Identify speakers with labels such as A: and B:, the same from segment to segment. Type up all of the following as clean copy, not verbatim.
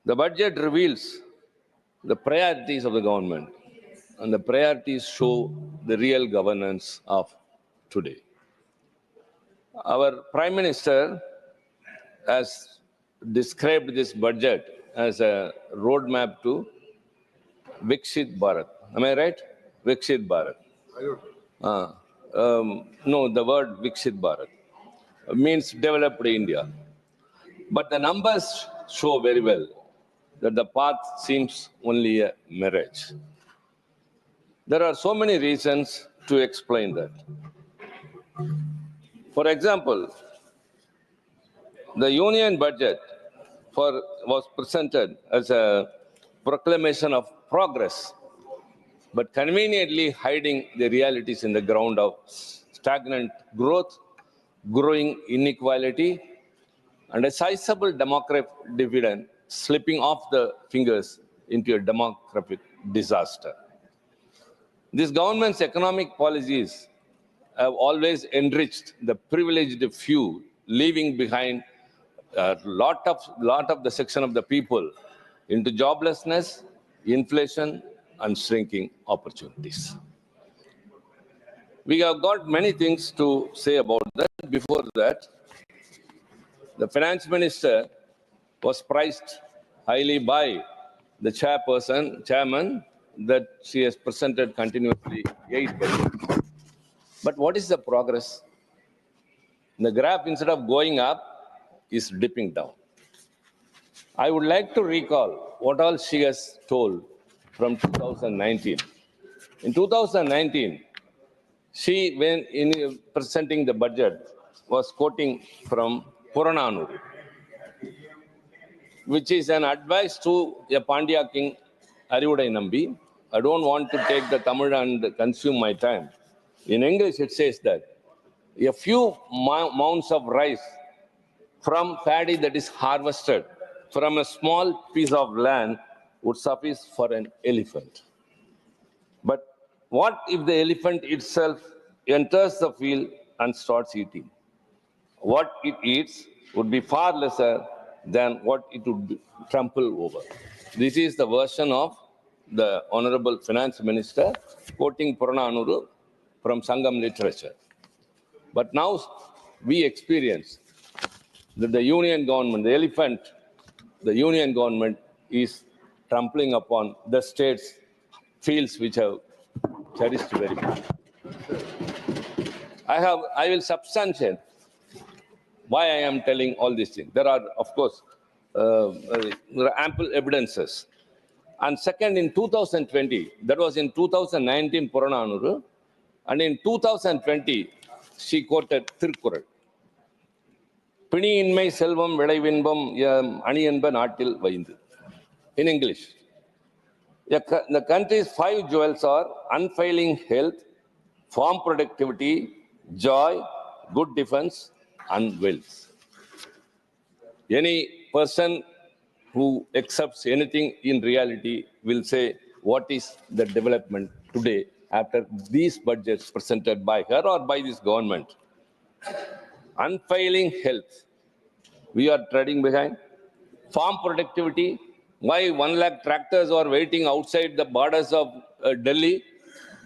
A: The budget reveals the priorities of the government, and the priorities show the real governance of today. Our Prime Minister has described this budget as a roadmap to Viksit Bharat. Am I right? Viksit Bharat. No, the word Viksit Bharat means developed India. But the numbers show very well that the path seems only a mirage. There are so many reasons to explain that. For example, the union budget was presented as a proclamation of progress, but conveniently hiding the realities in the ground of stagnant growth, growing inequality, and a sizable demographic dividend slipping off the fingers into a demographic disaster. This government's economic policies have always enriched the privileged few, leaving behind a lot of the section of the people into joblessness, inflation, and shrinking opportunities. We have got many things to say about that. Before that, the finance minister was priced highly by the chairman, that she has presented continuously 8 budgets. But what is the progress? The graph, instead of going up, is dipping down. I would like to recall what all she has told from 2019. In 2019, she, when in presenting the budget, was quoting from Purananuru, which is an advice to a Pandya king, Arivudai Nambi. I don't want to take the Tamil and consume my time. In English, it says that a few mounds of rice from paddy that is harvested from a small piece of land would suffice for an elephant. But what if the elephant itself enters the field and starts eating? What it eats would be far lesser than what it would trample over. This is the version of the Honorable Finance Minister quoting Purananuru from Sangam literature. But now we experience that the union government, the elephant, the union government is trampling upon the state's fields which have cherished very much. I will substantiate why I am telling all these things. There are, of course, there are ample evidences. And second, in 2020, that was in 2019, Purananuru, and in 2020, she quoted Tirkural. Pini inmai selvam vedaivinbam aniyanba naatil vaindu. In English, the country's 5 jewels are unfailing health, farm productivity, joy, good defense, and wealth. Any person who accepts anything in reality will say, what is the development today after these budgets presented by her or by this government? Unfailing health, we are treading behind. Farm productivity, why 1 lakh tractors are waiting outside the borders of Delhi?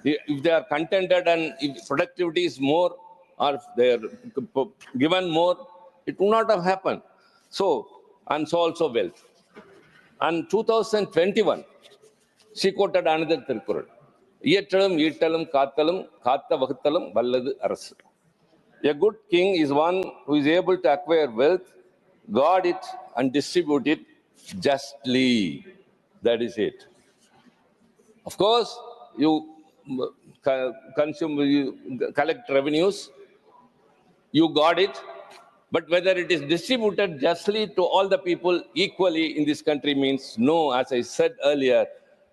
A: If they are contented and if productivity is more, or if they are given more, it would not have happened. So, and so also wealth. And 2021, she quoted another Tirkural. Iyattalum, Eattalum, Kattalum, Katta Vakattalum, Valladu Arasu. A good king is one who is able to acquire wealth, guard it, and distribute it justly. That is it. Of course, you collect revenues, you guard it, but whether it is distributed justly to all the people equally in this country means no. As I said earlier,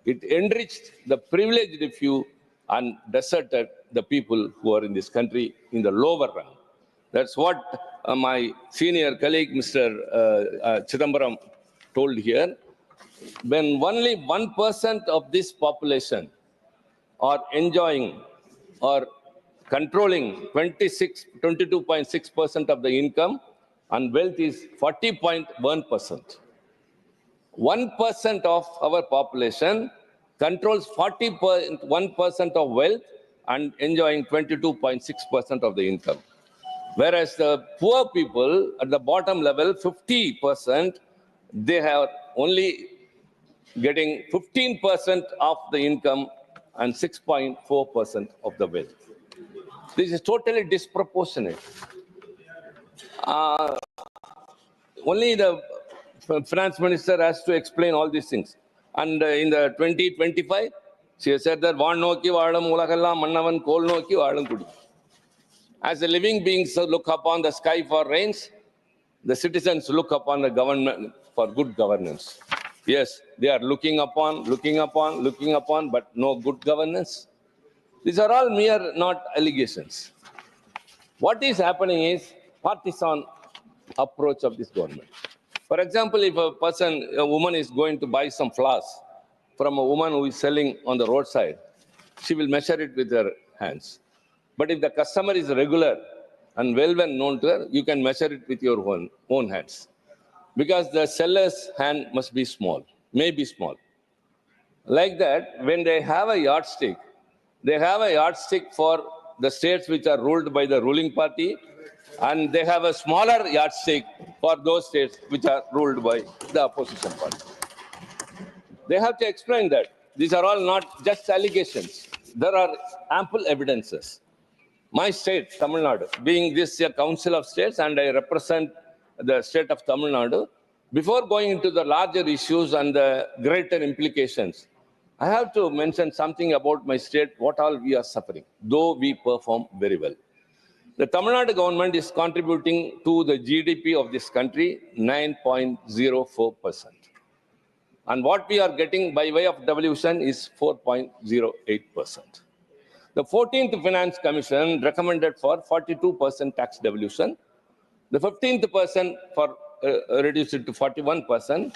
A: it enriched the privileged few and deserted the people who are in this country in the lower rung. That's what my senior colleague, Mr. Chidambaram, told here. When only 1% of this population are enjoying or controlling 22.6% of the income, and wealth is 40.1%. 1% of our population controls 41% of wealth and enjoying 22.6% of the income. Whereas the poor people at the bottom level, 50%, they have only getting 15% of the income and 6.4% of the wealth. This is totally disproportionate. Only the finance minister has to explain all these things. And in the 2025, she has said that as the living beings look upon the sky for rains, the citizens look upon the government for good governance. Yes, they are looking upon, but no good governance. These are all mere not allegations. What is happening is partisan approach of this government. For example, if a woman is going to buy some flowers from a woman who is selling on the roadside, she will measure it with her hands. But if the customer is regular and well known to her, you can measure it with your own hands. Because the seller's hand must be small, may be small. Like that, when they have a yardstick, they have a yardstick for the states which are ruled by the ruling party, and they have a smaller yardstick for those states which are ruled by the opposition party. They have to explain that. These are all not just allegations. There are ample evidences. My state, Tamil Nadu, being this a council of states and I represent the state of Tamil Nadu, before going into the larger issues and the greater implications, I have to mention something about my state, what all we are suffering, though we perform very well. The Tamil Nadu government is contributing to the GDP of this country 9.04%. And what we are getting by way of devolution is 4.08%. The 14th Finance Commission recommended for 42% tax devolution. The 15th person for reduced it to 41%,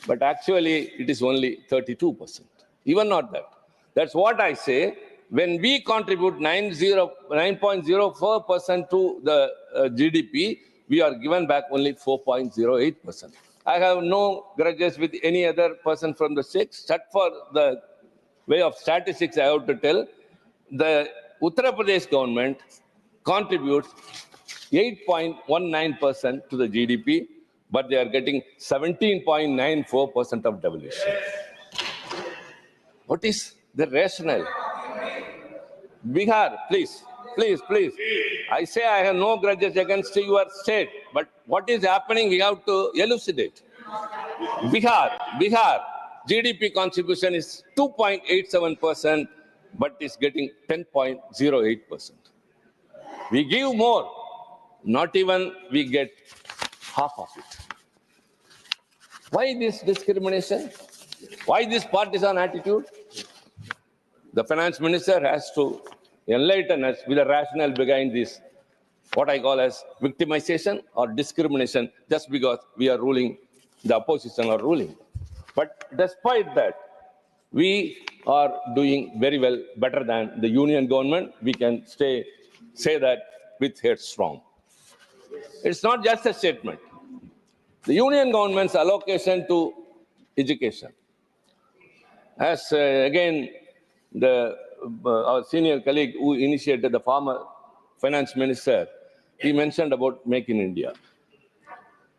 A: but actually it is only 32%. Even not that. That's what I say. When we contribute 9.04% to the GDP, we are given back only 4.08%. I have no grudges with any other person from the state, except for the way of statistics I have to tell. The Uttar Pradesh government contributes 8.19% to the GDP, but they are getting 17.94% of devolution. What is the rationale? Bihar, please. I say I have no grudges against your state, but what is happening, we have to elucidate. Bihar, GDP contribution is 2.87%, but is getting 10.08%. We give more, not even we get half of it. Why this discrimination? Why this partisan attitude? The finance minister has to enlighten us with the rationale behind this, what I call as victimization or discrimination, just because we are ruling, the opposition are ruling. But despite that, we are doing very well, better than the union government. We can say that with head strong. It's not just a statement. The union government's allocation to education. As again, our senior colleague who initiated, the former finance minister, he mentioned about Make in India.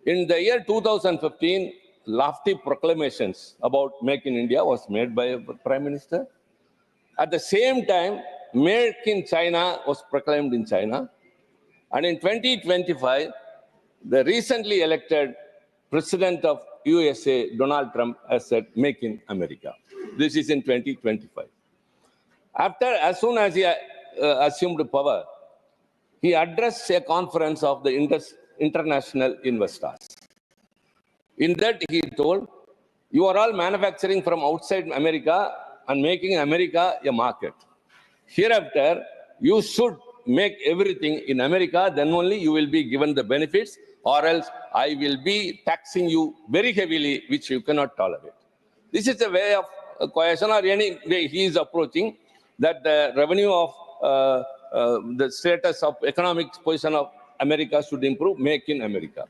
A: In the year 2015, lofty proclamations about Make in India was made by a prime minister. At the same time, Make in China was proclaimed in China. And in 2025, the recently elected president of USA, Donald Trump, has said, Make in America. This is in 2025. As soon as he assumed power, he addressed a conference of the international investors. In that, he told, you are all manufacturing from outside America and making America a market. Hereafter, you should make everything in America, then only you will be given the benefits, or else I will be taxing you very heavily, which you cannot tolerate. This is a way of coercion, or any way he is approaching, that the revenue of the status of economic position of America should improve, Make in America.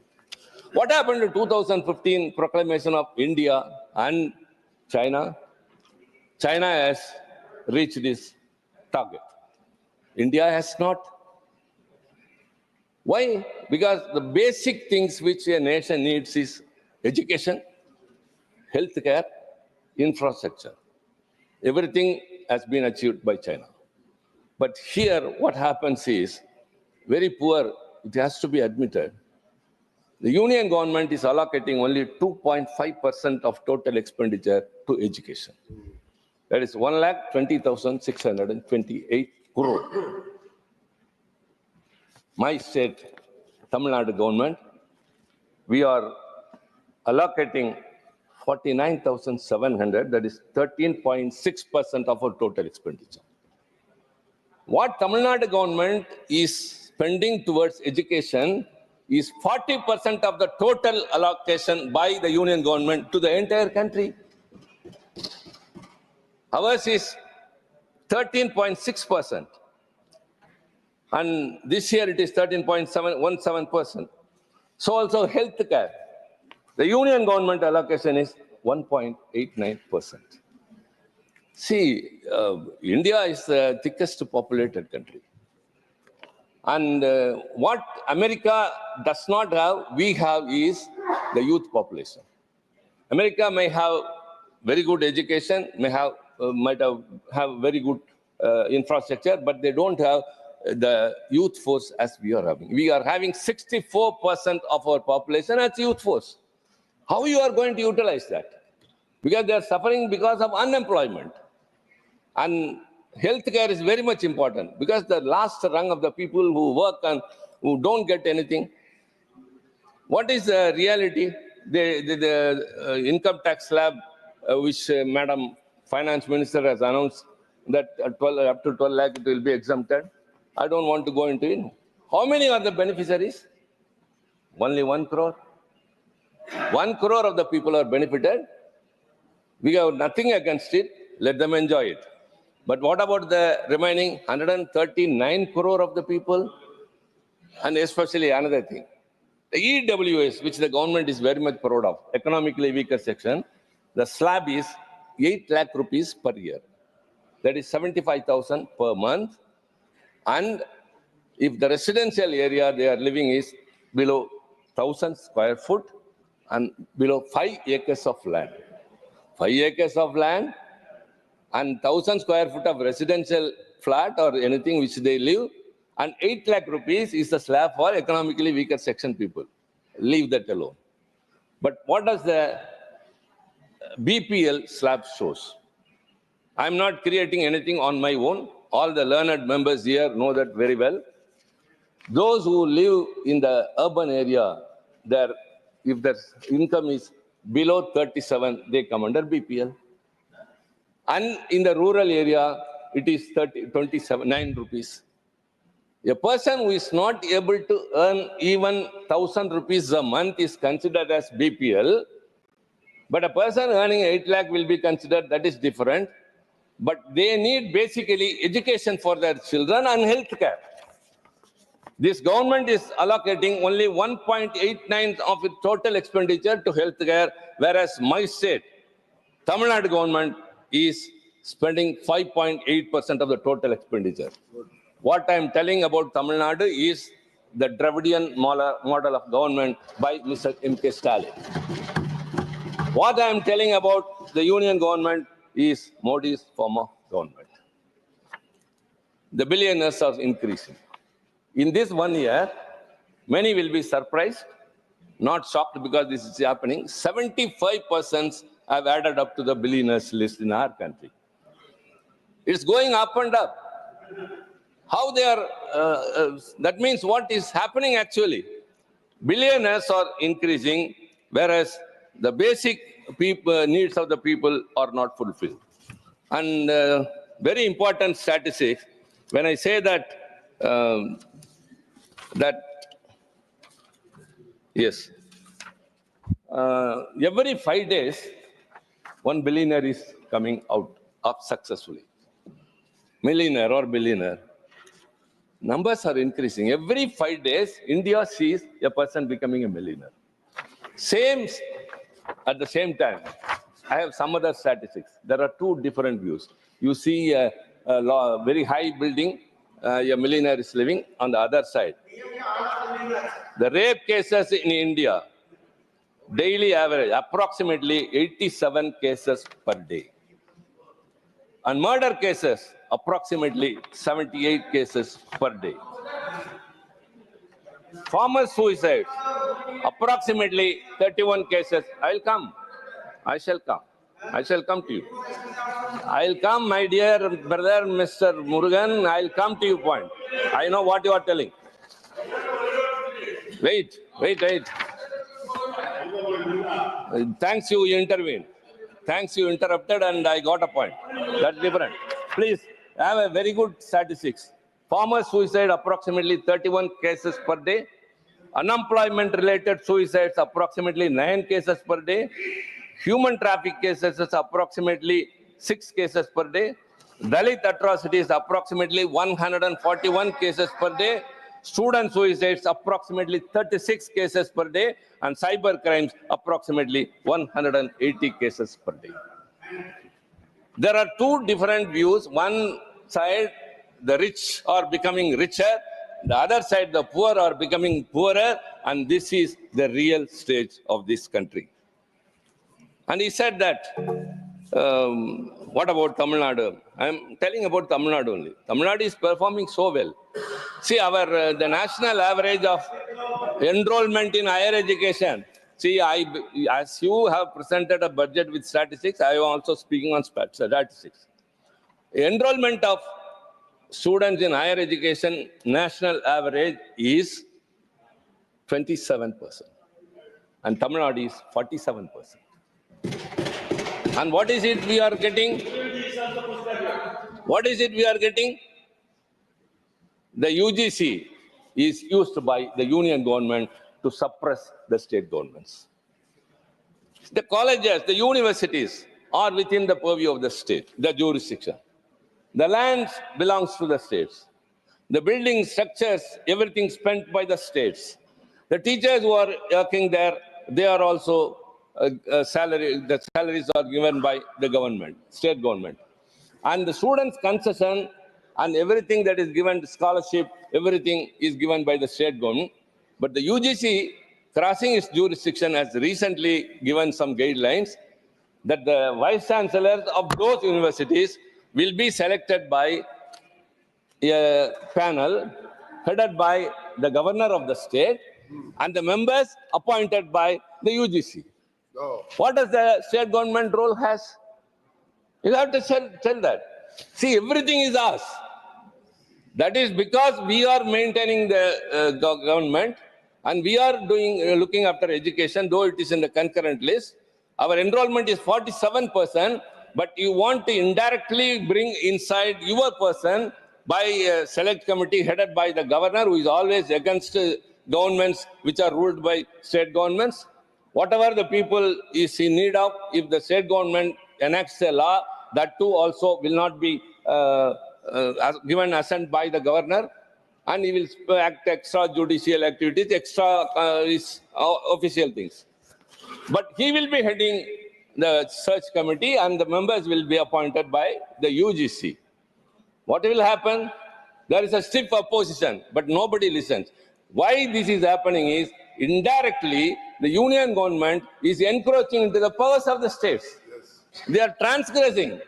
A: What happened to 2015 proclamation of India and China. China has reached this target. India has not. Why? Because the basic things which a nation needs is education, healthcare, infrastructure. Everything has been achieved by China. But here, what happens is very poor, it has to be admitted. The union government is allocating only 2.5% of total expenditure to education. That is 1,20,628 crore. My state, Tamil Nadu government, we are allocating 49,700, that is 13.6% of our total expenditure. What Tamil Nadu government is spending towards education is 40% of the total allocation by the union government to the entire country. Ours is 13.6%. And this year it is 13.17%. So also health care. The union government allocation is 1.89%. See, India is the thickest populated country. And what America does not have, we have is the youth population. America may have very good education, might have very good infrastructure, but they don't have the youth force as we are having. We are having 64% of our population as youth force. How you are going to utilize that? Because they are suffering because of unemployment. And healthcare is very much important because the last rung of the people who work and who don't get anything. What is the reality? The income tax slab, which Madam Finance Minister has announced that up to 12 lakh it will be exempted. I don't want to go into it. How many are the beneficiaries? Only 1 crore. 1 crore of the people are benefited. We have nothing against it. Let them enjoy it. But what about the remaining 139 crore of the people? And especially another thing. The EWS, which the government is very much proud of, economically weaker section, the slab is 8 lakh rupees per year. That is 75,000 per month. And if the residential area they are living is below 1,000 square foot and below 5 acres of land. 5 acres of land and 1,000 square foot of residential flat or anything which they live, and 8 lakh rupees is the slab for economically weaker section people. Leave that alone. But what does the BPL slab shows? I'm not creating anything on my own. All the learned members here know that very well. Those who live in the urban area, if their income is below 37, they come under BPL. And in the rural area, it is 9 rupees. A person who is not able to earn even 1,000 rupees a month is considered as BPL. But a person earning 8 lakh will be considered, that is different. But they need basically education for their children and health care. This government is allocating only 1.89 of its total expenditure to health care, whereas my state, Tamil Nadu government, is spending 5.8% of the total expenditure. What I am telling about Tamil Nadu is the Dravidian model of government by Mr. M.K. Stalin. What I am telling about the union government is Modi's form of government. The billionaires are increasing. In this 1 year, many will be surprised, not shocked because this is happening. 75% have added up to the billionaires list in our country. It's going up and up. How they are, that means what is happening actually? Billionaires are increasing, whereas the basic needs of the people are not fulfilled. And very important statistic, when I say that, yes, every 5 days, one billionaire is coming out successfully. Millionaire or billionaire. Numbers are increasing. Every 5 days, India sees a person becoming a millionaire. At the same time, I have some other statistics. There are two different views. You see a very high building, a millionaire is living on the other side. The rape cases in India, daily average, approximately 87 cases per day. And murder cases, approximately 78 cases per day. Farmer suicides, approximately 31 cases. I'll come. I shall come. I shall come to you. I'll come, my dear brother, Mr. Murugan. I'll come to your point. I know what you are telling. Wait. Thanks, you intervened. Thanks, you interrupted, and I got a point. That's different. Please, I have a very good statistics. Farmer suicide, approximately 31 cases per day. Unemployment-related suicides, approximately 9 cases per day. Human traffic cases is approximately 6 cases per day. Dalit atrocities, approximately 141 cases per day. Student suicides, approximately 36 cases per day. And cyber crimes, approximately 180 cases per day. There are two different views. One side, the rich are becoming richer. The other side, the poor are becoming poorer. And this is the real stage of this country. And he said that, what about Tamil Nadu? I'm telling about Tamil Nadu only. Tamil Nadu is performing so well. See, the national average of enrollment in higher education. See, as you have presented a budget with statistics, I am also speaking on statistics. Enrollment of students in higher education, national average is 27%. And Tamil Nadu is 47%. And what is it we are getting? What is it we are getting? The UGC is used by the union government to suppress the state governments. The colleges, the universities are within the purview of the state, the jurisdiction. The land belongs to the states. The building structures, everything spent by the states. The teachers who are working there, they are also the salaries are given by the government, state government. And the students' concession and everything that is given, scholarship, everything is given by the state government. But the UGC, crossing its jurisdiction, has recently given some guidelines that the vice chancellors of those universities will be selected by a panel headed by the governor of the state and the members appointed by the UGC. Oh. What does the state government role has? You have to tell that. See, everything is ours. That is because we are maintaining the government and we are looking after education, though it is in the concurrent list. Our enrollment is 47%, but you want to indirectly bring inside your person by a select committee headed by the governor, who is always against governments which are ruled by state governments. Whatever the people is in need of, if the state government enacts a law, that too also will not be given assent by the governor, and he will act extrajudicial activities, official things. But he will be heading the search committee and the members will be appointed by the UGC. What will happen? There is a stiff opposition, but nobody listens. Why this is happening is, indirectly, the union government is encroaching into the powers of the states. Yes. They are transgressing.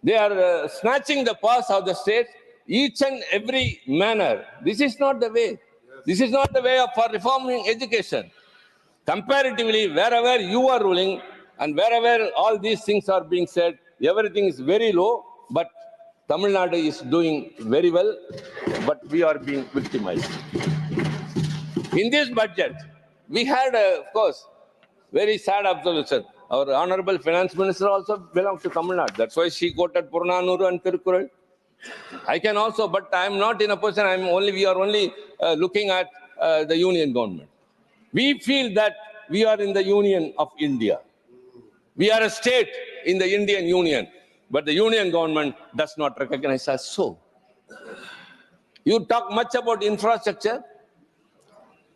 A: They are snatching the powers of the states, each and every manner. This is not the way. Yes. This is not the way for reforming education. Comparatively, wherever you are ruling and wherever all these things are being said, everything is very low, but Tamil Nadu is doing very well, but we are being victimized. In this budget, we had, of course, very sad observation. Our Honorable Finance Minister also belongs to Tamil Nadu. That's why she quoted Purnanuru and Tirukkural. I can also, but I am not in a position, we are only looking at the union government. We feel that we are in the Union of India. We are a state in the Indian Union, but the union government does not recognize us so. You talk much about infrastructure,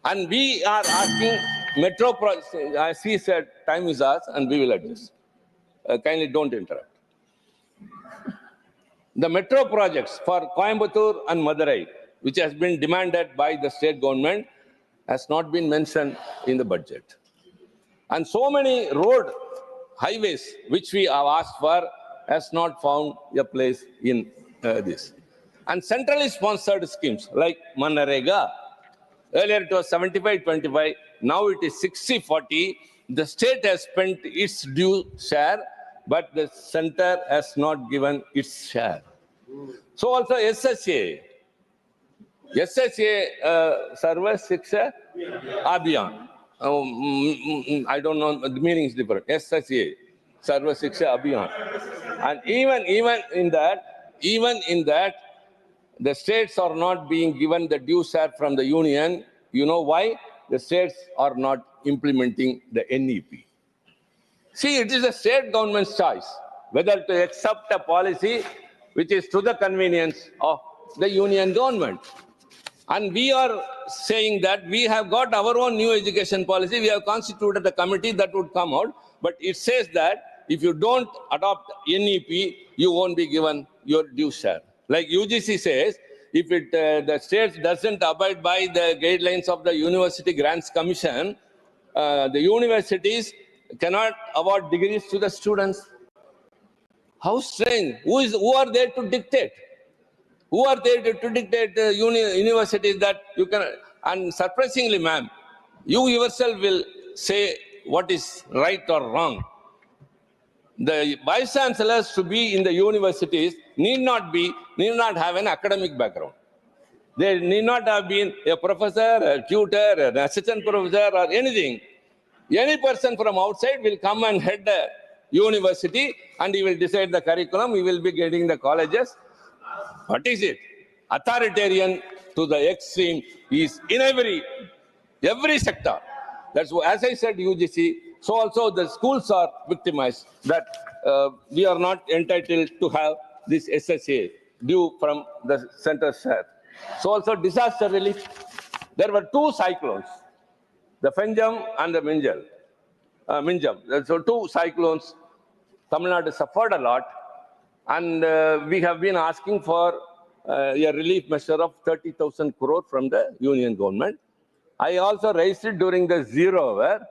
A: and we are asking metro projects. As he said, time is ours, and we will adjust. kindly don't interrupt. The metro projects for Coimbatore and Madurai, which has been demanded by the state government, has not been mentioned in the budget. And so many highways, which we have asked for, has not found a place in this. And centrally sponsored schemes like Manarega, earlier it was 75-25, now it is 60-40. The state has spent its due share, but the center has not given its share. So also SSA, Sarva Shiksha Abhiyan. I don't know, the meaning is different. SSA, Sarva Shiksha Abhiyan. And even in that, the states are not being given the due share from the union. You know why? The states are not implementing the NEP. See, it is the state government's choice whether to accept a policy which is to the convenience of the union government. And we are saying that we have got our own new education policy. We have constituted a committee that would come out. But it says that if you don't adopt NEP, you won't be given your due share. Like UGC says, if the state doesn't abide by the guidelines of the University Grants Commission, the universities cannot award degrees to the students. How strange. Who are there to dictate? Who are there to dictate universities that you can? And surprisingly, ma'am, you yourself will say what is right or wrong. The vice chancellors to be in the universities need not have an academic background. They need not have been a professor, a tutor, an assistant professor, or anything. Any person from outside will come and head the university, and he will decide the curriculum. He will be getting the colleges. What is it? Authoritarian to the extreme is in every sector. That's why, as I said, UGC. So also the schools are victimized that we are not entitled to have this SSA due from the center share. So also disaster relief. There were two cyclones, the Fenjam and the Minjam. So two cyclones. Tamil Nadu suffered a lot, and we have been asking for a relief measure of 30,000 crore from the union government. I also raised it during the 0 hour,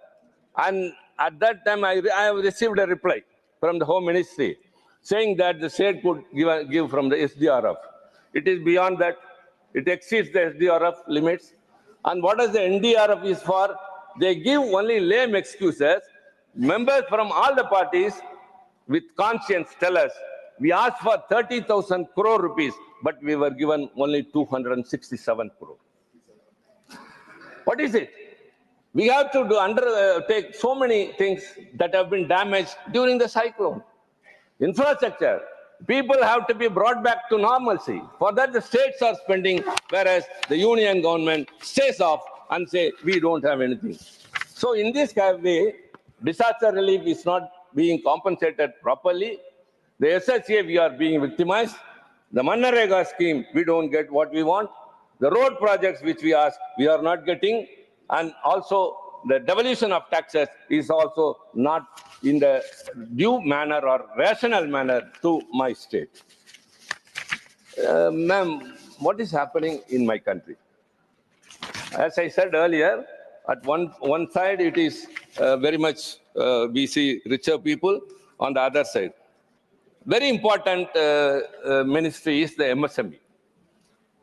A: and at that time I have received a reply from the Home Ministry saying that the state could give from the SDRF. It is beyond that. It exceeds the SDRF limits. And what is the NDRF is for? They give only lame excuses. Members from all the parties with conscience tell us, we asked for 30,000 crore rupees, but we were given only 267 crore. What is it? We have to undertake so many things that have been damaged during the cyclone. Infrastructure. People have to be brought back to normalcy. For that, the states are spending, whereas the union government stays off and say, we don't have anything. So in this way, disaster relief is not being compensated properly. The SSA, we are being victimized. The Manarega scheme, we don't get what we want. The road projects which we ask, we are not getting. And also, the devolution of taxes is also not in the due manner or rational manner to my state. Ma'am, what is happening in my country? As I said earlier, at one side it is very much we see richer people. On the other side, very important ministry is the MSME,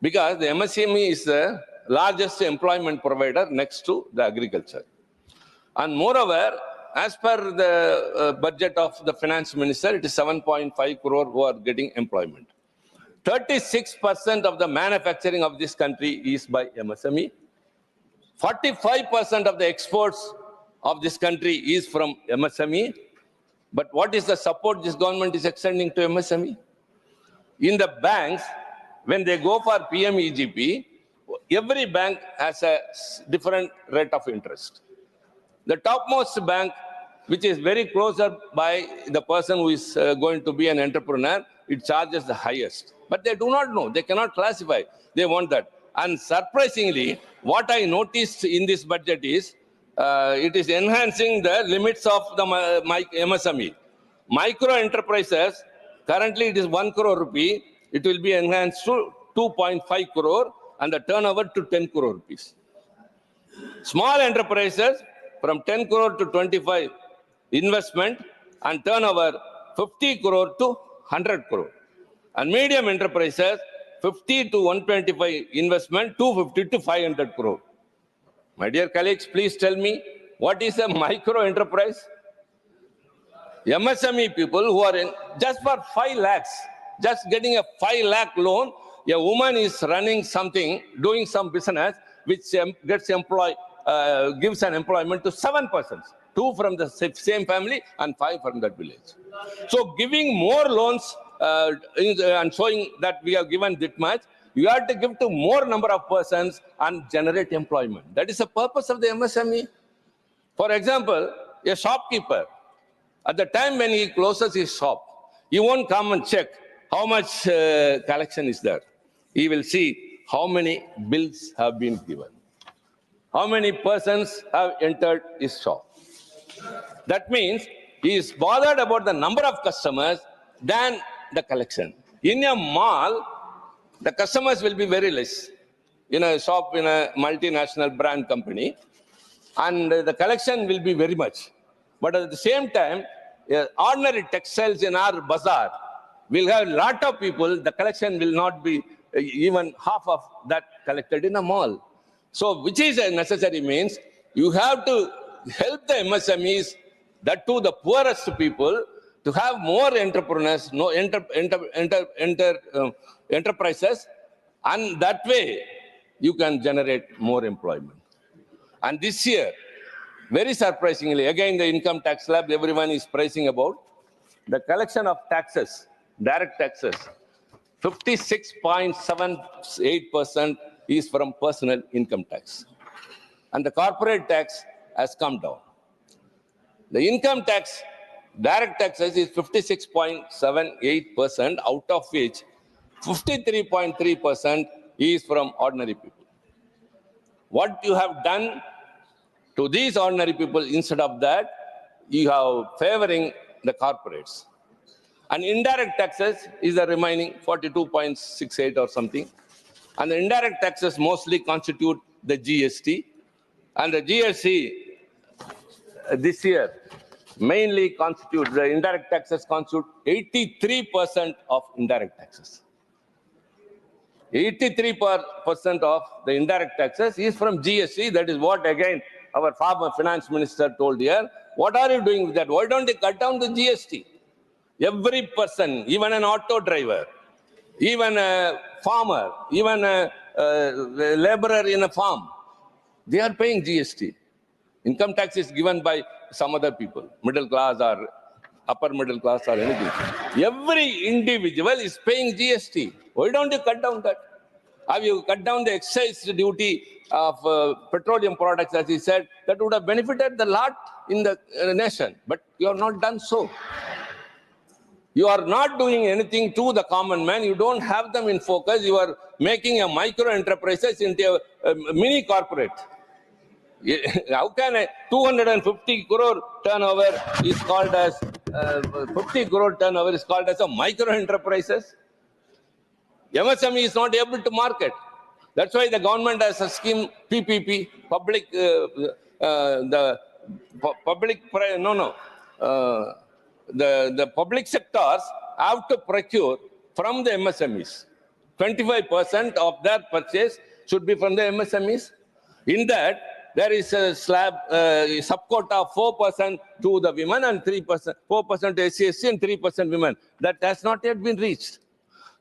A: because the MSME is the largest employment provider next to the agriculture. And moreover, as per the budget of the finance minister, it is 7.5 crore who are getting employment. 36% of the manufacturing of this country is by MSME. 45% of the exports of this country is from MSME. But what is the support this government is extending to MSME? In the banks, when they go for PMEGP, every bank has a different rate of interest. The topmost bank, which is very closer by the person who is going to be an entrepreneur, it charges the highest. But they do not know. They cannot classify. They want that. And surprisingly, what I noticed in this budget is it is enhancing the limits of the MSME. Micro enterprises, currently it is 1 crore rupee. It will be enhanced to 2.5 crore and the turnover to 10 crore rupees. Small enterprises from 10 crore to 25 investment and turnover 50 crore to 100 crore. And medium enterprises 50 to 125 investment, 250 to 500 crore. My dear colleagues, please tell me, what is a micro enterprise? MSME people who are in just for 5 lakhs, just getting a 5 lakh loan, a woman is running something, doing some business, which gives an employment to 7 persons, 2 from the same family and 5 from that village. So giving more loans and showing that we have given that much, you have to give to more number of persons and generate employment. That is the purpose of the MSME. For example, a shopkeeper, at the time when he closes his shop, he won't come and check how much collection is there. He will see how many bills have been given, how many persons have entered his shop. That means he is bothered about the number of customers than the collection. In a mall, the customers will be very less. In a shop, in a multinational brand company, and the collection will be very much. But at the same time, ordinary textiles in our bazaar will have a lot of people. The collection will not be even half of that collected in a mall. So, which is a necessary means, you have to help the MSMEs, that too the poorest people, to have more entrepreneurs, enterprises, and that way you can generate more employment. And this year, very surprisingly, again the income tax slab, everyone is praising about, the collection of taxes, direct taxes, 56.78% is from personal income tax. And the corporate tax has come down. The income tax, direct taxes is 56.78%, out of which 53.3% is from ordinary people. What you have done to these ordinary people, instead of that, you have favoring the corporates. And indirect taxes is the remaining 42.68 or something. And the indirect taxes mostly constitute the GST. And the GST this year mainly constitute, the indirect taxes constitute 83% of indirect taxes. 83% of the indirect taxes is from GST. That is what, again, our former finance minister told here. What are you doing with that? Why don't you cut down the GST? Every person, even an auto driver, even a farmer, even a laborer in a farm, they are paying GST. Income tax is given by some other people, middle class or upper middle class or anything. Every individual is paying GST. Why don't you cut down that? Have you cut down the excise duty of petroleum products, as he said? That would have benefited the lot in the nation. But you have not done so. You are not doing anything to the common man. You don't have them in focus. You are making a micro enterprises into a mini corporate. How can a 250 crore turnover is called as 50 crore turnover is called as a micro enterprises? MSME is not able to market. That's why the government has a scheme, PPP, public, the public sectors have to procure from the MSMEs. 25% of their purchase should be from the MSMEs. In that, there is a slab, subquota of 4% to the women and 3%, 4% to SC and 3% women. That has not yet been reached.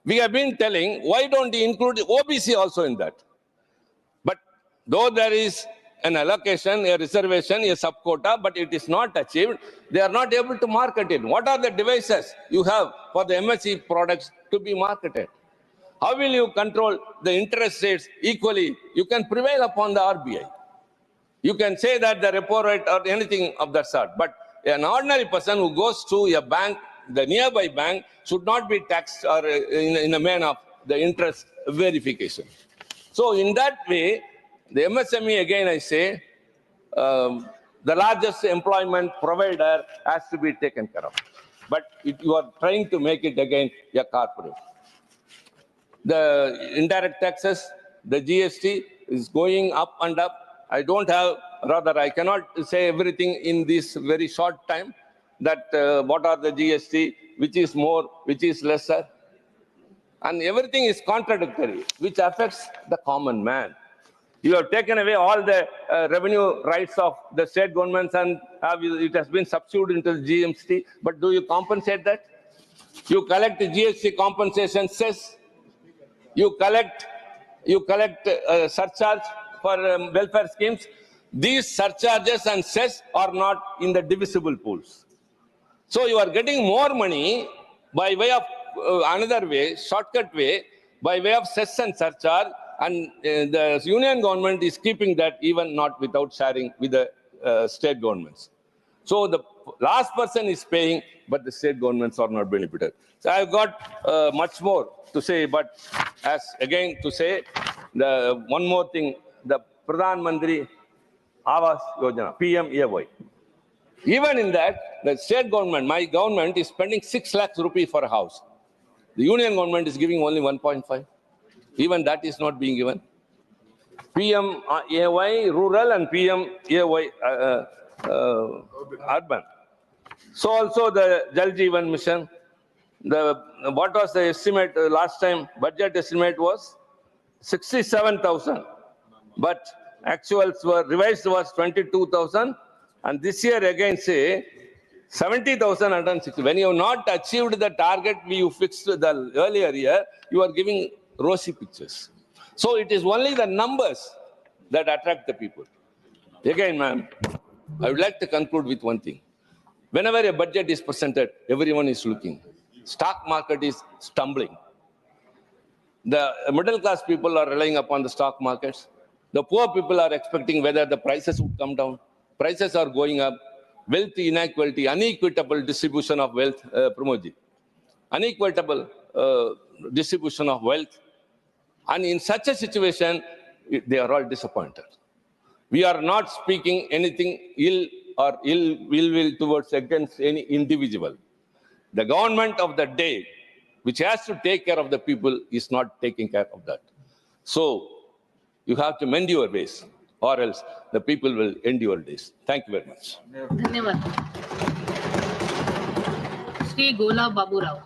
A: We have been telling, why don't you include OBC also in that? But though there is an allocation, a reservation, a subquota, but it is not achieved, they are not able to market it. What are the devices you have for the MSE products to be marketed? How will you control the interest rates equally? You can prevail upon the RBI. You can say that the repo rate or anything of that sort, but an ordinary person who goes to a bank, the nearby bank, should not be taxed or in a manner of the interest verification. So in that way, the MSME, again I say, the largest employment provider has to be taken care of. but you are trying to make it again a corporate. The indirect taxes, the GST is going up and up. I cannot say everything in this very short time that what are the GST, which is more, which is lesser. And everything is contradictory, which affects the common man. You have taken away all the revenue rights of the state governments and it has been subsumed into the GST, but do you compensate that? You collect the GST compensation cess. You collect surcharge for welfare schemes. These surcharges and cess are not in the divisible pools. So you are getting more money by way of another way, shortcut way, by way of cess and surcharge, and the union government is keeping that even not without sharing with the state governments. So the last person is paying, but the state governments are not benefited. So I've got much more to say, but as again to say, the one more thing, the Pradhan Mantri Awas Yojana, PMAY. Even in that, the state government, my government is spending 6 lakhs rupees for a house. The union government is giving only 1.5. Even that is not being given. PMAY rural and PMAY urban. So also the Jal Jeevan Mission. What was the estimate last time? Budget estimate was 67,000, but actuals were revised was 22,000, and this year again say 70,160. When you have not achieved the target you fixed the earlier year, you are giving rosy pictures. So it is only the numbers that attract the people. Again, ma'am, I would like to conclude with one thing. Whenever a budget is presented, everyone is looking. Stock market is stumbling. The middle class people are relying upon the stock markets. The poor people are expecting whether the prices would come down. Prices are going up. Wealth inequality, unequitable distribution of wealth, Pramodji. Unequitable distribution of wealth. And in such a situation, they are all disappointed. We are not speaking anything ill or ill will towards against any individual. The government of the day, which has to take care of the people, is not taking care of that. So you have to mend your ways, or else the people will end your days. Thank you very much.
B: धन्यवाद. श्री गोला बाबू राव.